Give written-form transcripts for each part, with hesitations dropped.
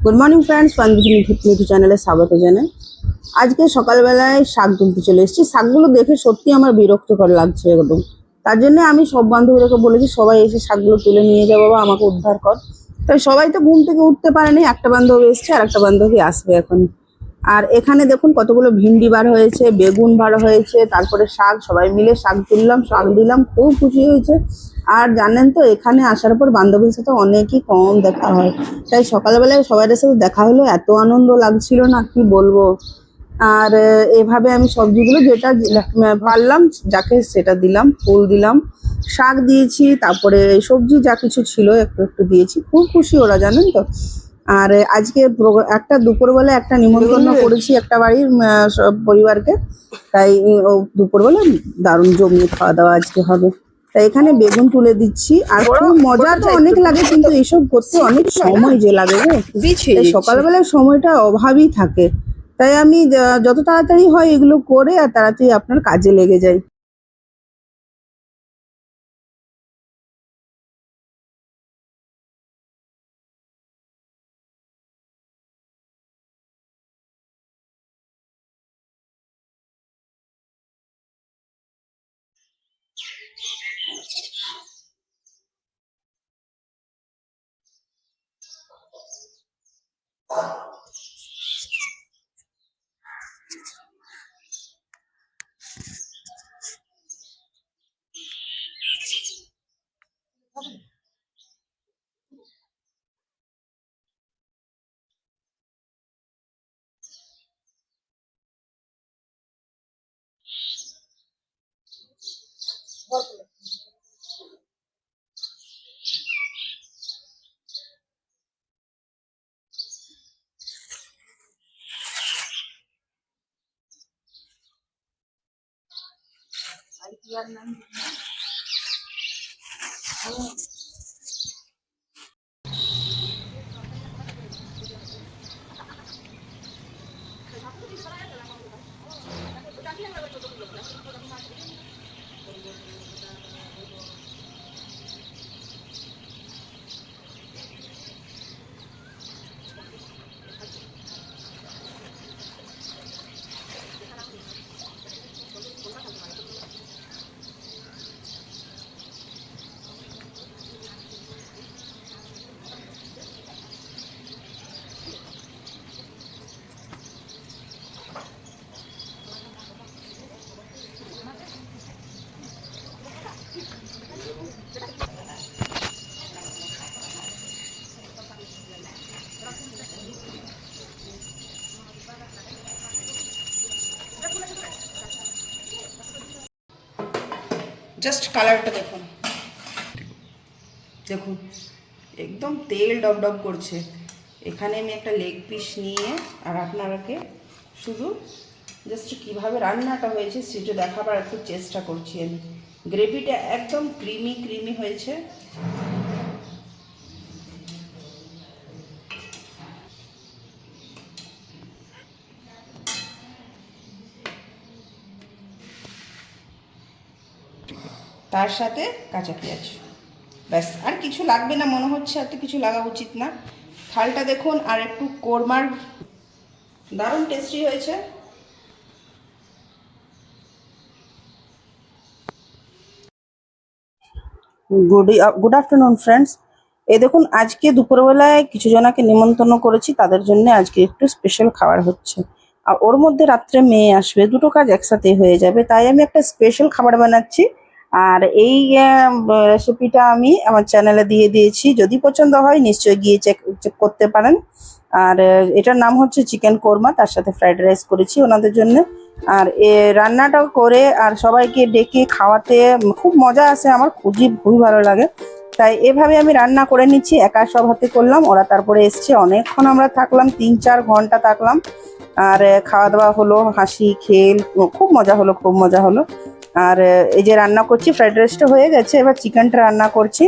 Good morning friends, বান্ধবী মিঠু চ্যানেলে স্বাগত জানাই। আজকে সকালবেলায় শাক তুলতে চলে এসেছি। শাকগুলো দেখে সত্যি আমার বিরক্তকর লাগছে একদম। তার জন্য আমি সব বান্ধবীদেরকে বলেছি সবাই এসে শাকগুলো তুলে নিয়ে যাবো বা আমাকে উদ্ধার কর। তাই সবাই তো ঘুম থেকে উঠতে পারেনি, একটা বান্ধবী এসছে আর একটা বান্ধবী আসবে এখন। আর এখানে দেখুন কতগুলো ভিন্ডি বার হয়েছে, বেগুন বার হয়েছে, তারপরে শাক, সবাই মিলে শাক তুললাম, শাক দিলাম, খুব খুশি হয়েছে। আর জানেন তো এখানে আসার পর বান্ধবীর সাথে অনেকই কম দেখা হয়, তাই সকালবেলায় সবাই সাথে দেখা হলো, এত আনন্দ লাগছিল না কি বলবো। আর এভাবে আমি সবজিগুলো যেটা পারলাম যাকে সেটা দিলাম, ফুল দিলাম, শাক দিয়েছি, তারপরে সবজি যা কিছু ছিল একটু একটু দিয়েছি। খুব খুশি ওরা, জানেন তো। আর আজকে একটা দুপুরবেলা একটা নিমন্ত্রণ করেছি একটা বাড়ির সব পরিবারকে, তাই ও দুপুরবেলা দারুণ জমিয়ে খাওয়া দাওয়া আজকে হবে। তাই এখানে বেগুন তুলে দিচ্ছি। আর খুব মজা তো অনেক লাগে, কিন্তু এইসব করতে অনেক সময় যে লাগে গো, তাই সকালবেলায় সময়টা অভাবই থাকে। তাই আমি যত তাড়াতাড়ি হয় এগুলো করে আর তাড়াতাড়ি আপনার কাজে লেগে যাই। জাস্ট কালারটা দেখুন, দেখুন একদম তেল ডবডব করছে। এখানে আমি একটা লেগ পিস নিয়ে আর আপনারাকে শুধু জাস্ট কীভাবে রান্নাটা হয়েছে সেটা দেখাবার একটু চেষ্টা করছি আমি। গ্রেভিটা একদম ক্রিমি ক্রিমি হয়েছে। তার সাথে কাঁচা পেঁয়াজ, ব্যাস। আর কিছু লাগবে না মনে হচ্ছে, আর তো কিছু লাগা উচিত না। থালটা দেখুন, আর একটু কোরমার, দারুণ টেস্টি হয়েছে। Good afternoon friends. এই দেখুন আজকে দুপুরবেলায় কিছু জনাকে নিমন্ত্রণ করেছি, তাদের জন্য আজকে একটু স্পেশাল খাবার হচ্ছে। আর ওর মধ্যে রাত্রে মেয়ে আসবে, দুটো কাজ একসাথে হয়ে যাবে, তাই আমি একটা স্পেশাল খাবার বানাচ্ছি। আর এই রেসিপিটা আমি আমার চ্যানেলে দিয়ে দিয়েছি, যদি পছন্দ হয় নিশ্চয়ই গিয়ে চেক করতে পারেন। আর এটার নাম হচ্ছে চিকেন কোরমা, তার সাথে ফ্রাইড রাইস করেছি ওনাদের জন্য। আর রান্নাটাও করে আর সবাইকে ডেকে খাওয়াতে খুব মজা আসে, আমার খুবই ভালো লাগে। তাই এভাবে আমি রান্না করে নিচ্ছি, একা সব হাতে করলাম। ওরা তারপরে এসছে, অনেকক্ষণ আমরা থাকলাম, 3-4 ঘন্টা থাকলাম। আর খাওয়া দাওয়া হলো, হাসি খেল, খুব মজা হলো, খুব মজা হলো। আর এই যে রান্না করছি, ফ্রাইড রাইসটা হয়ে গেছে, এবার চিকেনটা রান্না করছি।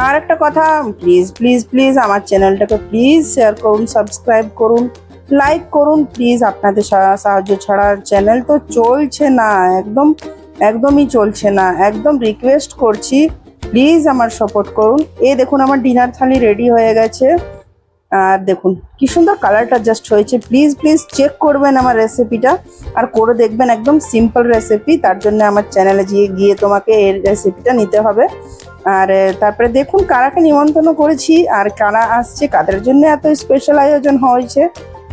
আর একটা কথা, প্লিজ প্লিজ প্লিজ আমার চ্যানেলটাকে প্লিজ শেয়ার করুন, সাবস্ক্রাইব করুন, লাইক করুন প্লিজ। আপনাদের সাহায্য ছাড়া চ্যানেল তো চলছে না, একদমই চলছে না। একদম রিকোয়েস্ট করছি, প্লিজ আমার সাপোর্ট করুন। এই দেখুন আমার ডিনার থালি রেডি হয়ে গেছে। আর দেখুন কি সুন্দর কালারটা জাস্ট হয়েছে। প্লিজ প্লিজ চেক করবেন আমার রেসিপিটা আর করে দেখবেন, একদম সিম্পল রেসিপি। তার জন্য আমার চ্যানেলে গিয়ে তোমাকে এই রেসিপিটা নিতে হবে। আর তারপরে দেখুন কারাকে নিমন্ত্রণ করেছি আর কারা আসছে, কাদের জন্য এত স্পেশাল আয়োজন হয়েছে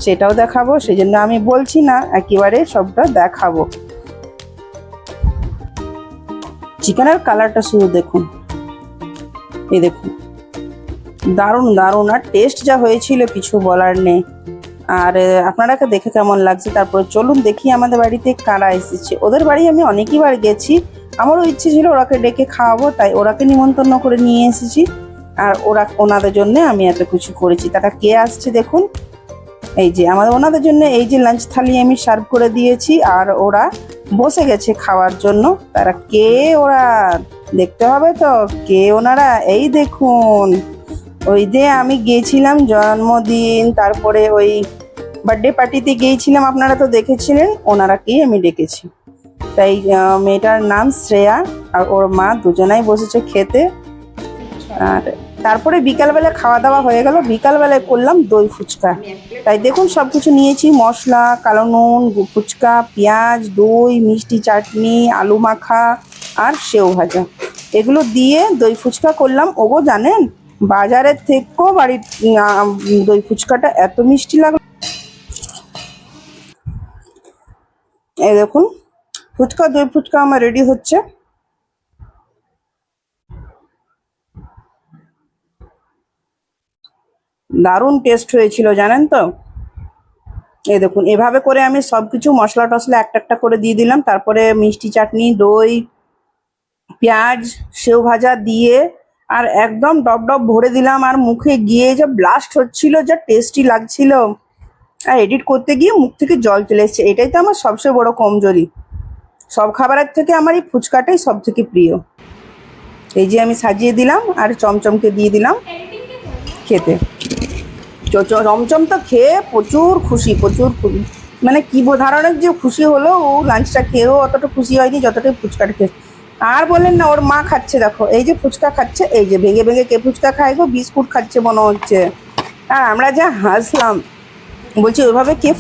সেটাও দেখাবো। সেই জন্য আমি বলছি না, একেবারে সবটা দেখাবো। চিকেনের কালারটা শুধু দেখুন, এই দেখুন দারুণ দারুণ। আর টেস্ট যা হয়েছিল কিছু বলার নেই। আর আপনারাকে দেখে কেমন লাগছে তারপরে চলুন দেখি আমাদের বাড়িতে কারা এসেছে। ওদের বাড়ি আমি অনেকই বার গেছি, আমারও ইচ্ছে ছিল ওরাকে ডেকে খাওয়াবো, তাই ওরাকে নিমন্ত্রণ করে নিয়ে এসেছি। আর ওনাদের জন্য আমি এত কিছু করেছি। তারা কে আসছে দেখুন, এই যে ওনাদের জন্য এই যে লাঞ্চ থালি আমি সার্ভ করে দিয়েছি আর ওরা বসে গেছে খাওয়ার জন্য। তারা কে ওরা দেখতে হবে তো, কে ওনারা। এই দেখুন, ওই যে আমি গিয়েছিলাম জন্মদিন, তারপরে ওই বার্থডে পার্টিতে গিয়েছিলাম, আপনারা তো দেখেছিলেন, ওনারাকেই আমি ডেকেছি। তাই মেয়েটার নাম শ্রেয়া আর ওর মা দুজনাই বসেছে খেতে। আর তারপরে বিকালবেলা খাওয়া দাওয়া হয়ে গেল, বিকালবেলায় করলাম দই ফুচকা। তাই দেখুন সব কিছু নিয়েছি, মশলা, কালো নুন, ফুচকা, পেঁয়াজ, দই, মিষ্টি চাটনি, আলু মাখা আর সেও ভাজা, এগুলো দিয়ে দই ফুচকা করলাম। ওগো জানেন, বাজারের থেকেও বাড়ির দই ফুচকাটা এত মিষ্টি লাগলো। এই দেখুন দই ফুচকা আমার রেডি হচ্ছে। দারুণ টেস্ট হয়েছিল জানেন তো। এই দেখুন এভাবে করে আমি সবকিছু মশলা টশলা একটা একটা করে দিয়ে দিলাম। তারপরে মিষ্টি চাটনি, দই, পেঁয়াজ, সেও ভাজা দিয়ে আর একদম ডব ডব ভরে দিলাম। আর মুখে গিয়ে যা ব্লাস্ট হচ্ছিল, যা টেস্টি লাগছিল। আর এডিট করতে গিয়ে মুখ থেকে জল চলে এসছে। এটাই তো আমার সবচেয়ে বড় কমজোরি। সব খাবারের থেকে আমার এই ফুচকাটাই সব থেকে প্রিয়। এই যে আমি সাজিয়ে দিলাম আর চমচমকে দিয়ে দিলাম খেতে। চমচম তো খেয়ে প্রচুর খুশি, প্রচুর খুশি। মানে কি ধারণের যে খুশি হলো, ও লাঞ্চটা খেয়েও অতটা খুশি হয়নি যতটাই ফুচকাটা খেয়ে। আর বলেন না, ওর মা খাচ্ছে দেখো, এই যে ফুচকা খাচ্ছে, এই যে ভেঙে ভেঙে কে ফুচকা খায় গো, বিস্কুট খাচ্ছে মনে হচ্ছে। আর আমরা যা হাসলাম, বলছি ওইভাবে কে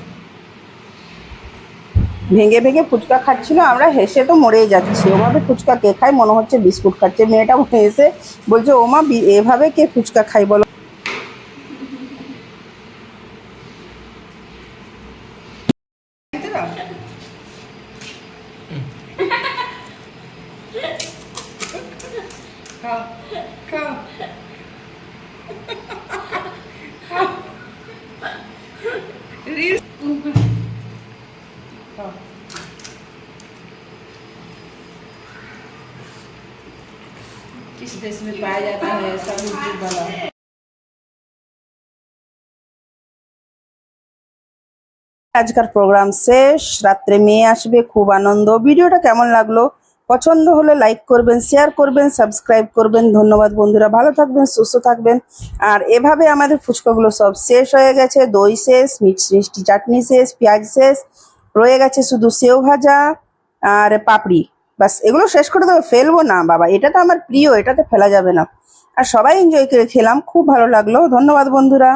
ভেঙে ভেঙে ফুচকা খাচ্ছিল, আমরা হেসে তো মরেই যাচ্ছি। ওভাবে ফুচকা কে খায়, মনে হচ্ছে বিস্কুট খাচ্ছে। মেয়েটা এসে বলছে ও মা এভাবে কে ফুচকা খাই বলো। किस देश में पाया जाता है ऐसा यूट्यूब वाला। আজকের প্রোগ্রাম শেষ, রাত্রে মেয়ে আসবে, খুব আনন্দ। ভিডিওটা কেমন লাগলো, পছন্দ হলে লাইক করবেন, শেয়ার করবেন, সাবস্ক্রাইব করবেন। ধন্যবাদ বন্ধুরা, ভালো থাকবেন, সুস্থ থাকবেন। আর এভাবে আমাদের ফুচকাগুলো সব শেষ হয়ে গেছে। দই শেষ, মিষ্টি চাটনি শেষ, পেঁয়াজ শেষ, রয়ে গেছে শুধু সেও ভাজা আর পাপড়ি। বাস এগুলো শেষ করে দেবো, ফেলবো না বাবা, এটা তো আমার প্রিয়, এটাতে ফেলা যাবে না। আর সবাই এনজয় করে খেলাম, খুব ভালো লাগলো। ধন্যবাদ বন্ধুরা।